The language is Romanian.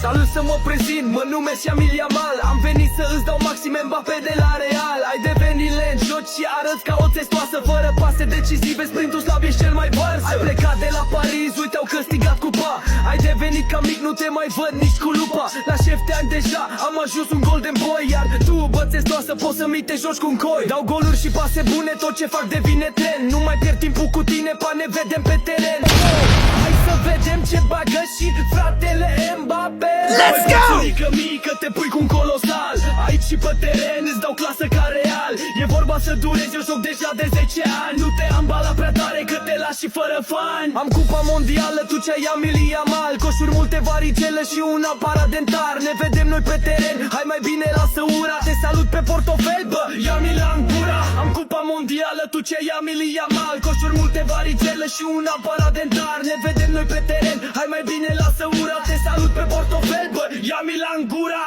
Salut, să mă prezint, mă numesc Yamil Yamal. Am venit să îți dau maxime Mbappé de la Real. Ai devenit lent, joci și arăți ca o testoasă, fără pase decisive, sprintul slab, ești cel mai Barça. Ai plecat de la Paris, uite au câștigat cupa. Ai devenit ca mic, nu te mai văd nici cu lupa. La 7 ani deja am ajuns un golden boy, iar tu, bă testoasă, poți să mi te joci cu un coi. Dau goluri și pase bune, tot ce fac devine tren. Nu mai pierd timpul cu tine, pa ne vedem pe teren. Hai să vedem ce bagă și fratele Mbappé. Let's go! Mică, mică, te pui cu un colosal. Aici și pe teren îți dau clasă ca Real. E vorba să durezi, eu joc deja de 10 ani. Nu te ambalat prea tare că te lași și fără fani. Am cupa mondială, tu ce-ai Yamil Yamal. Coșuri multe, varicele și un aparat dentar. Ne vedem noi pe teren, hai mai bine lasă ura. Te salut pe portofel, bă, Yamil în gura. Am cupa mondială, tu ce-ai Yamil Yamal. Coșuri multe, varicele și un aparat dentar. Ne vedem noi pe teren, hai mai bine lasă ura. Te salut pe portofel, bă, Yamil în gura.